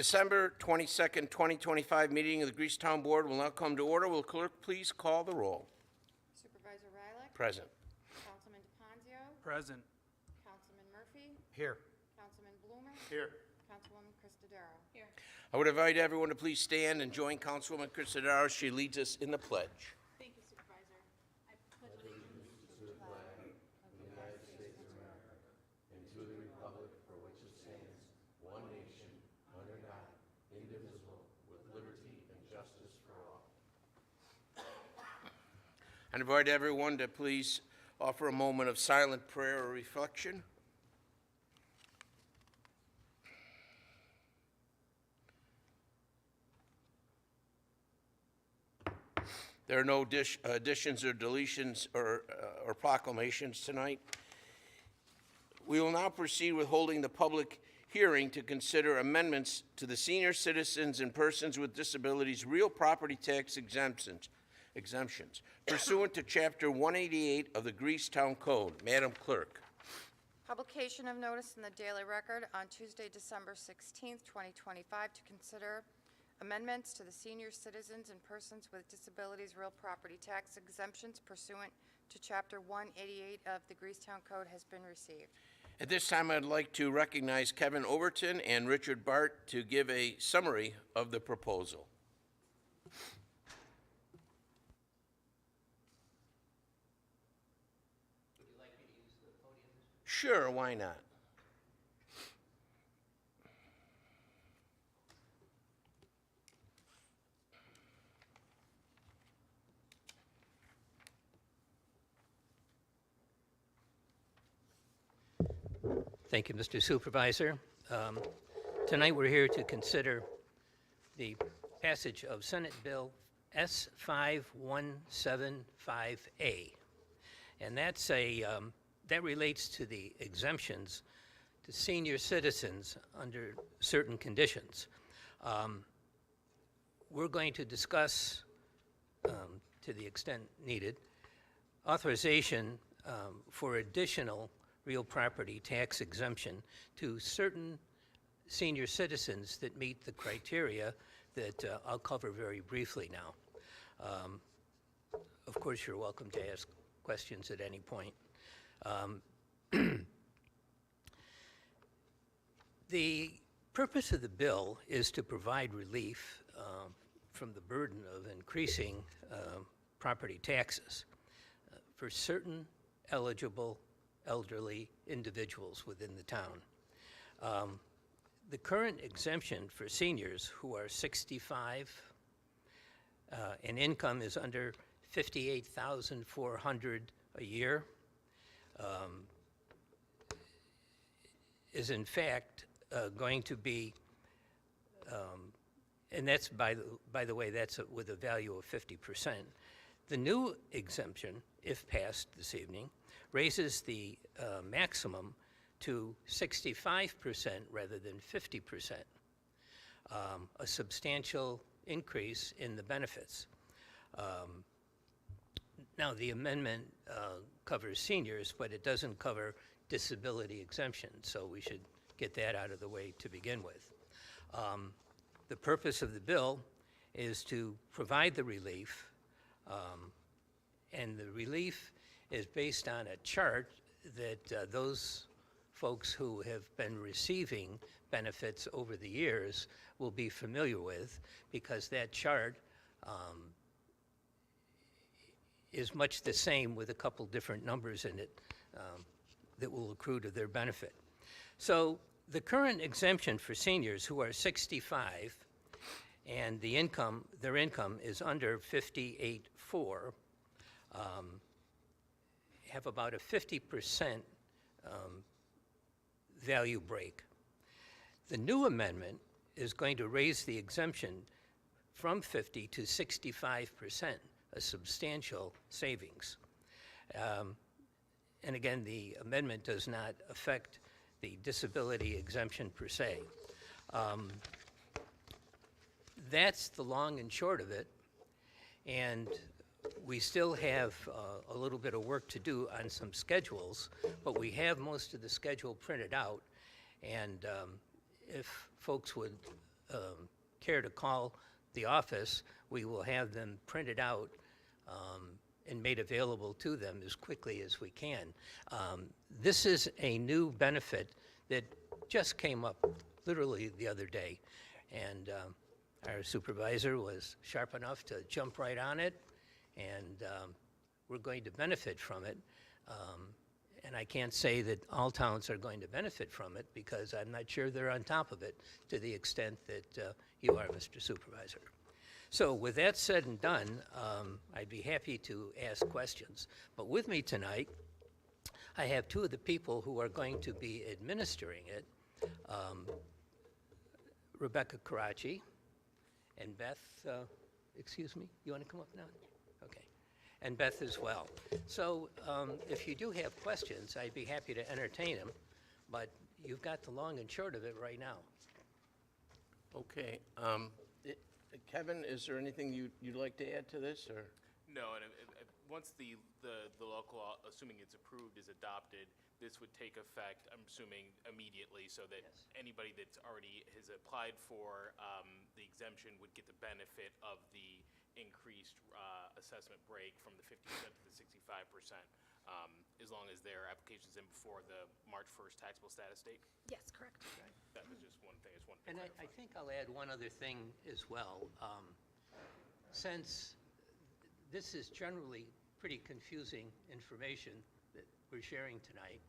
December 22nd, 2025 meeting of the Greasetown Board will now come to order. Will clerk please call the roll? Supervisor Rylick. Present. Councilman DePonzio. Present. Councilman Murphy. Here. Councilman Bloomer. Here. Councilwoman Christodero. Here. I would invite everyone to please stand and join Councilwoman Christodero as she leads us in the pledge. Thank you, Supervisor. I pledge allegiance to the flag of the United States of America And to the republic for which it stands, one nation, under God, indivisible, with liberty and justice for all. I invite everyone to please offer a moment of silent prayer or reflection. There are no additions or deletions or proclamations tonight. We will now proceed with holding the public hearing to consider amendments to the Senior Citizens and Persons with Disabilities Real Property Tax exemptions pursuant to Chapter 188 of the Greasetown Code. Madam Clerk. Publication of notice in the Daily Record on Tuesday, December 16th, 2025, to consider amendments to the Senior Citizens and Persons with Disabilities Real Property Tax exemptions pursuant to Chapter 188 of the Greasetown Code has been received. At this time, I'd like to recognize Kevin Overton and Richard Bart to give a summary of the proposal. Would you like me to use the podium? Sure, why not? Thank you, Mr. Supervisor. Tonight we're here to consider the passage of Senate Bill S5175A. And that relates to the exemptions to senior citizens under certain conditions. We're going to discuss, to the extent needed, authorization for additional real property tax exemption to certain senior citizens that meet the criteria that I'll cover very briefly now. Of course, you're welcome to ask questions at any point. The purpose of the bill is to provide relief from the burden of increasing property taxes for certain eligible elderly individuals within the town. The current exemption for seniors who are 65 and income is under $58,400 a year is in fact going to be, and that's by the way, that's with a value of 50%. The new exemption, if passed this evening, raises the maximum to 65% rather than 50%, a substantial increase in the benefits. Now, the amendment covers seniors, but it doesn't cover disability exemption, so we should get that out of the way to begin with. The purpose of the bill is to provide the relief, and the relief is based on a chart that those folks who have been receiving benefits over the years will be familiar with, because that chart is much the same with a couple different numbers in it that will accrue to their benefit. So the current exemption for seniors who are 65 and their income is under $58,400 have about a 50% value break. The new amendment is going to raise the exemption from 50 to 65%, a substantial savings. And again, the amendment does not affect the disability exemption per se. That's the long and short of it. And we still have a little bit of work to do on some schedules, but we have most of the schedule printed out. And if folks would care to call the office, we will have them printed out and made available to them as quickly as we can. This is a new benefit that just came up literally the other day, and our supervisor was sharp enough to jump right on it, and we're going to benefit from it. And I can't say that all towns are going to benefit from it because I'm not sure they're on top of it to the extent that you are, Mr. Supervisor. So with that said and done, I'd be happy to ask questions. But with me tonight, I have two of the people who are going to be administering it, Rebecca Karachi and Beth, excuse me, you want to come up now? Okay. And Beth as well. So if you do have questions, I'd be happy to entertain them, but you've got the long and short of it right now. Okay. Kevin, is there anything you'd like to add to this, or? No, and once the local law, assuming it's approved, is adopted, this would take effect, I'm assuming, immediately, so that Yes. anybody that's already has applied for the exemption would get the benefit of the increased assessment break from the 50% to the 65%, as long as their application's in before the March 1st taxable status date. Yes, correct. That was just one thing, I just wanted to And clarify. I think I'll add one other thing as well. Since this is generally pretty confusing information that we're sharing tonight,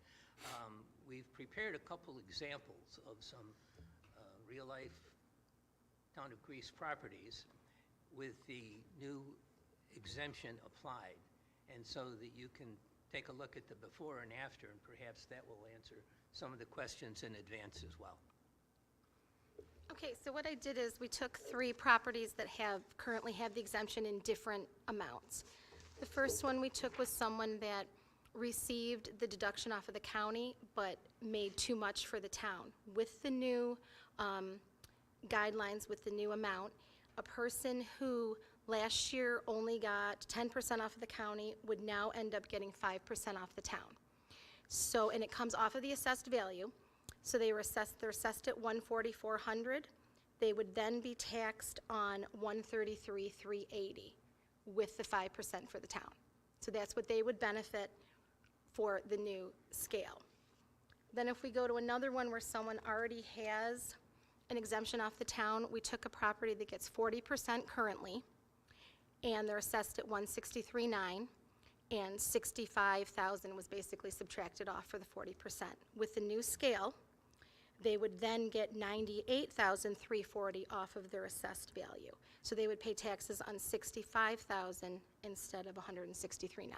we've prepared a couple examples of some real-life Town of Greece properties with the new exemption applied, and so that you can take a look at the before and after, and perhaps that will answer some of the questions in advance as well. Okay, so what I did is we took 3 properties that currently have the exemption in different amounts. The first one we took was someone that received the deduction off of the county, but made too much for the town. With the new guidelines, with the new amount, a person who last year only got 10% off of the county would now end up getting 5% off the town. So, and it comes off of the assessed value. So they're assessed at $144,000. They would then be taxed on $133,380 with the 5% for the town. So that's what they would benefit for the new scale. Then if we go to another one where someone already has an exemption off the town, we took a property that gets 40% currently, and they're assessed at $163,900, and $65,000 was basically subtracted off for the 40%. With the new scale, they would then get $98,340 off of their assessed value. So they would pay taxes on $65,000 instead of $163,900.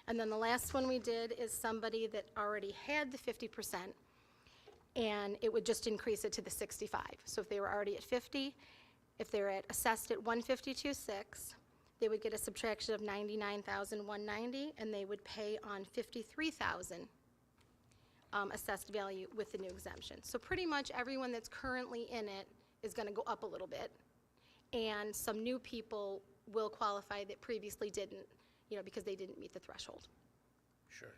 And then the last one we did is somebody that already had the 50%, and it would just increase it to the 65. So if they were already at 50, if they're assessed at $152,600, they would get a subtraction of $99,190, and they would pay on $53,000 assessed value with the new exemption. So pretty much everyone that's currently in it is going to go up a little bit, and some new people will qualify that previously didn't, because they didn't meet the threshold. Sure.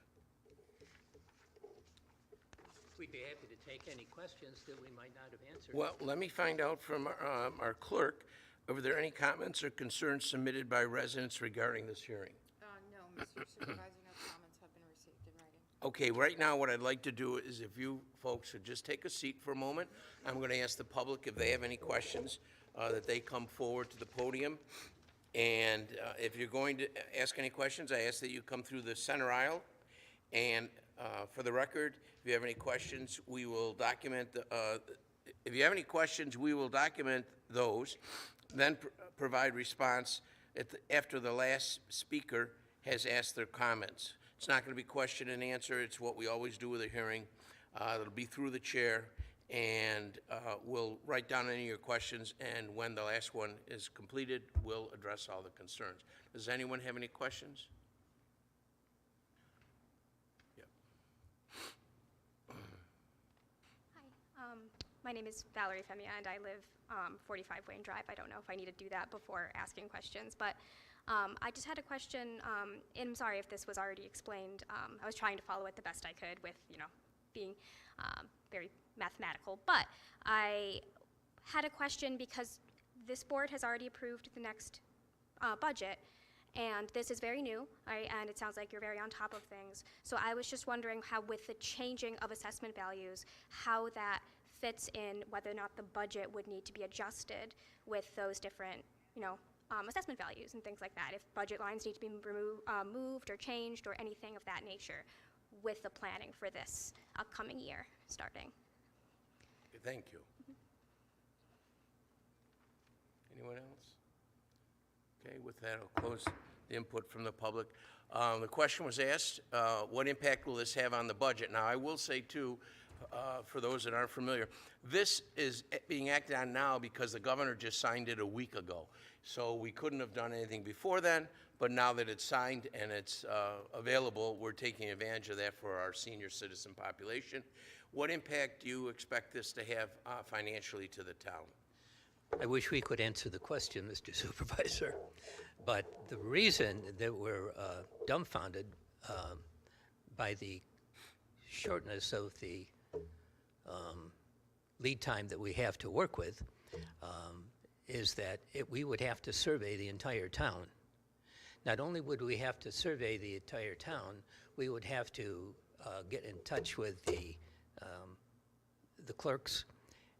We'd be happy to take any questions that we might not have answered. Well, let me find out from our clerk, are there any comments or concerns submitted by residents regarding this hearing? No, Mr. Supervisor, no comments have been received in writing. Okay, right now, what I'd like to do is if you folks would just take a seat for a moment. I'm going to ask the public if they have any questions, that they come forward to the podium. And if you're going to ask any questions, I ask that you come through the center aisle. And for the record, if you have any questions, we will document, if you have any questions, we will document those, then provide response after the last speaker has asked their comments. It's not going to be question and answer. It's what we always do with a hearing. It'll be through the chair, and we'll write down any of your questions, and when the last one is completed, we'll address all the concerns. Does anyone have any questions? Hi, my name is Valerie Femia, and I live 45 Wayne Drive. I don't know if I need to do that before asking questions, but I just had a question, and I'm sorry if this was already explained. I was trying to follow it the best I could with, being very mathematical, but I had a question because this board has already approved the next budget, and this is very new, right? And it sounds like you're very on top of things. So I was just wondering how, with the changing of assessment values, how that fits in, whether or not the budget would need to be adjusted with those different, assessment values and things like that. If budget lines need to be moved or changed or anything of that nature with the planning for this upcoming year starting. Thank you. Anyone else? Okay, with that, I'll close the input from the public. The question was asked, what impact will this have on the budget? Now, I will say, too, for those that aren't familiar, this is being acted on now because the governor just signed it a week ago. So we couldn't have done anything before then, but now that it's signed and it's available, we're taking advantage of that for our senior citizen population. What impact do you expect this to have financially to the town? I wish we could answer the question, Mr. Supervisor, but the reason that we're dumbfounded by the shortness of the lead time that we have to work with is that we would have to survey the entire town. Not only would we have to survey the entire town, we would have to get in touch with the clerks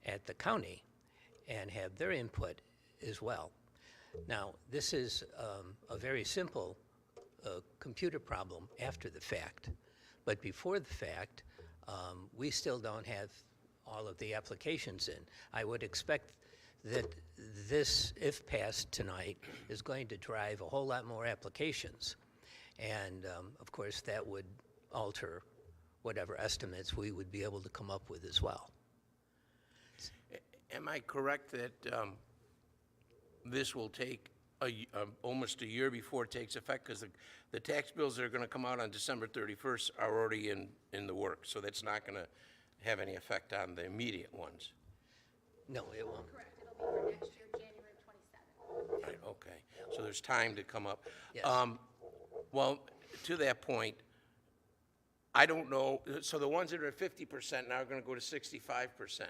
at the county and have their input as well. Now, this is a very simple computer problem after the fact, but before the fact, we still don't have all of the applications in. I would expect that this, if passed tonight, is going to drive a whole lot more applications. And of course, that would alter whatever estimates we would be able to come up with as well. Am I correct that this will take almost a year before it takes effect? Because the tax bills that are going to come out on December 31st are already in the works, so that's not going to have any effect on the immediate ones. No, it won't. Correct, it'll be for next year, January of '27. Right, okay. So there's time to come up. Yes. Well, to that point, I don't know, so the ones that are at 50% now are going to go to 65%.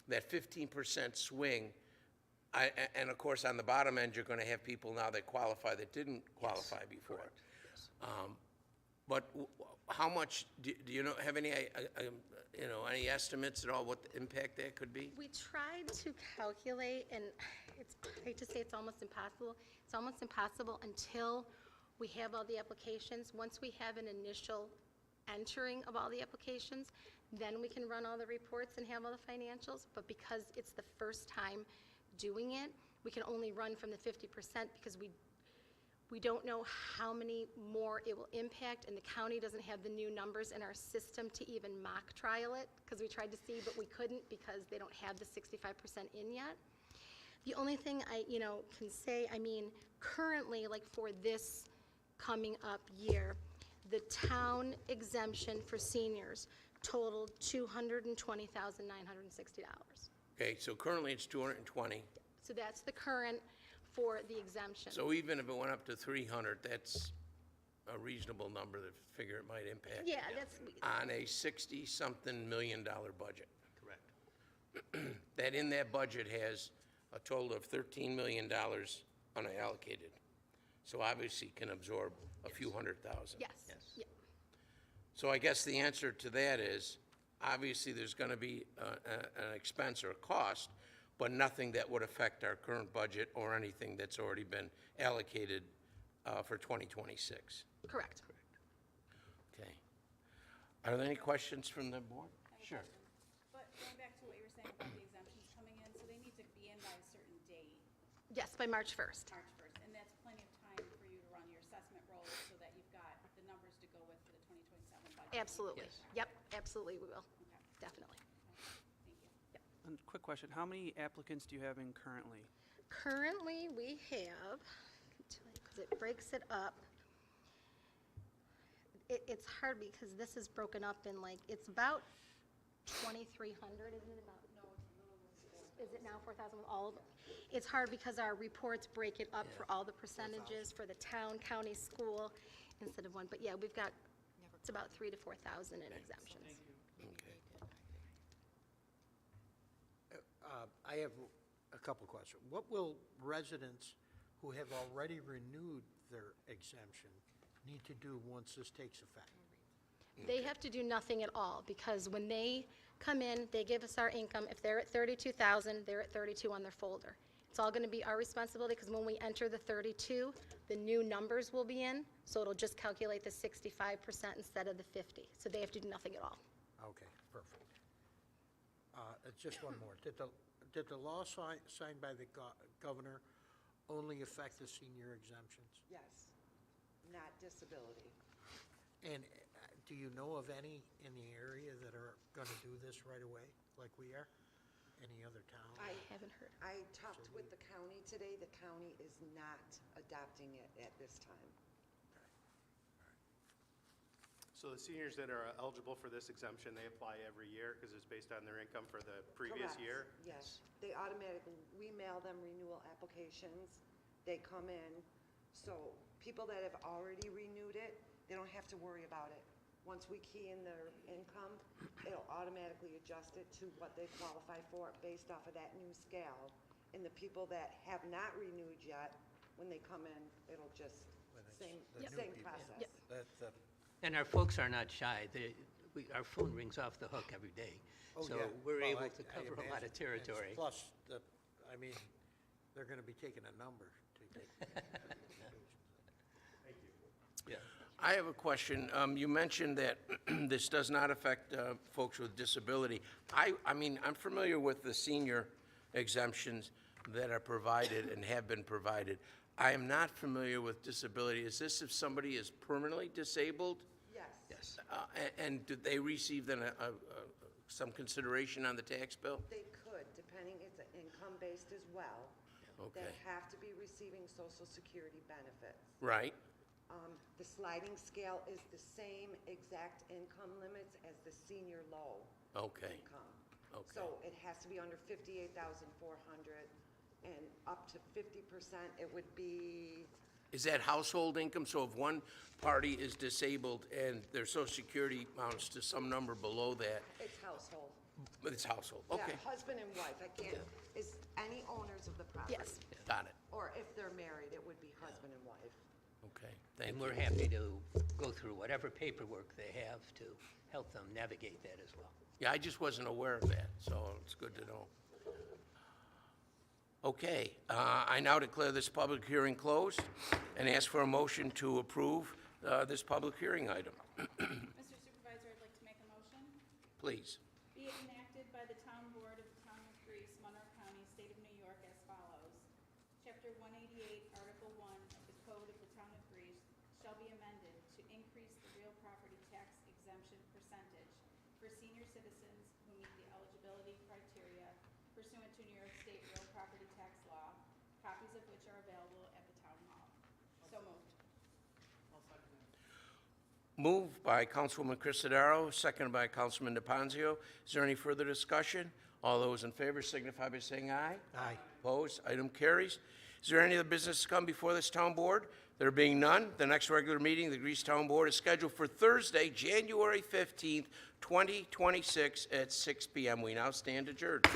That 15% swing, and of course, on the bottom end, you're going to have people now that qualify that didn't qualify before. Yes. But how much, do you know, have any, any estimates at all what the impact that could be? We tried to calculate, and I hate to say it's almost impossible. It's almost impossible until we have all the applications. Once we have an initial entering of all the applications, then we can run all the reports and have all the financials. But because it's the first time doing it, we can only run from the 50% because we don't know how many more it will impact, and the county doesn't have the new numbers in our system to even mock trial it, because we tried to see, but we couldn't because they don't have the 65% in yet. The only thing I, can say, currently, like for this coming up year, the town exemption for seniors totaled $220,960. Okay, so currently it's 220. So that's the current for the exemption. So even if it went up to 300, that's a reasonable number to figure it might impact. Yeah, that's, On a 60-something million dollar budget. Correct. That in that budget has a total of $13 million unallocated. So obviously can absorb a few hundred thousand. yes. Yes. Yeah. So I guess the answer to that is, obviously, there's going to be an expense or a cost, but nothing that would affect our current budget or anything that's already been allocated for 2026. Correct. Okay. Are there any questions from the board? Sure. But going back to what you were saying about the exemptions coming in, so they need to be in by a certain date, Yes, by March 1st. March 1st, and that's plenty of time for you to run your assessment rolls so that you've got the numbers to go with for the 2027 budget. Absolutely. Yes. Yep, absolutely we will. Definitely. Thank you. And quick question, how many applicants do you have in currently? Currently, we have, because it breaks it up, it's hard because this is broken up in it's about 2,300, isn't it about? No, it's a little more. Is it now 4,000 with all of them? It's hard because our reports break it up for all the percentages for the town, county, school, instead of one. But yeah, we've got, it's about 3,000 to 4,000 in exemptions. Okay. I have a couple of questions. What will residents who have already renewed their exemption need to do once this takes effect? They have to do nothing at all, because when they come in, they give us our income. If they're at 32,000, they're at 32 on their folder. It's all going to be our responsibility, because when we enter the 32, the new numbers will be in, so it'll just calculate the 65% instead of the 50. So they have to do nothing at all. Okay, perfect. Just one more. Did the law signed by the governor only affect the senior exemptions? Yes, not disability. And do you know of any in the area that are going to do this right away, like we are? Any other town? I haven't heard. I talked with the county today. The county is not adopting it at this time. So the seniors that are eligible for this exemption, they apply every year because it's based on their income for the previous Correct. year? Yes, they automatically, we mail them renewal applications. They come in. So people that have already renewed it, they don't have to worry about it. Once we key in their income, it'll automatically adjust it to what they qualify for based off of that new scale. And the people that have not renewed yet, when they come in, it'll just, When it's same the new same people. process. And our folks are not shy. Our phone rings off the hook every day. Oh, So yeah. we're Well, able I to cover a lot imagine. of territory. Plus, they're going to be taking a number to take. Yeah. I have a question. You mentioned that this does not affect folks with disability. I mean, I'm familiar with the senior exemptions that are provided and have been provided. I am not familiar with disability. Is this if somebody is permanently disabled? Yes. Yes. And do they receive then some consideration on the tax bill? They could, depending, it's income-based as well. Okay. That have to be receiving Social Security benefits. Right. The sliding scale is the same exact income limits as the senior low Okay. income. Okay. So it has to be under 58,400, and up to 50%, it would be, Is that household income? So if one party is disabled and their Social Security amounts to some number below that, it's household. but it's household? Yeah, Okay. husband and wife, I can't, is any owners of the property. Yes. Got it. Or if they're married, it would be husband and wife. Okay. Thank And you. we're happy to go through whatever paperwork they have to help them navigate that as well. Yeah, I just wasn't aware of that, so it's good to know. Okay, I now declare this public hearing closed and ask for a motion to approve this public hearing item. Mr. Supervisor, I'd like to make a motion. Please. Be it enacted by the Town Board of the Town of Greece, Monroe County, State of New York as follows. Chapter 188, Article 1 of the Code of the Town of Greece shall be amended to increase the real property tax exemption percentage for senior citizens who meet the eligibility criteria pursuant to New York State real property tax law, copies of which are available at the Town Hall. So moved. Moved by Councilwoman Crisadaro, seconded by Councilman DePonzio. Is there any further discussion? All those in favor signify by saying aye. Aye. Opposed? Item carries. Is there any other business to come before this town board? There being none, the next regular meeting of the Greece Town Board is scheduled for Thursday, January 15th, 2026 at 6 p.m. We now stand adjourned.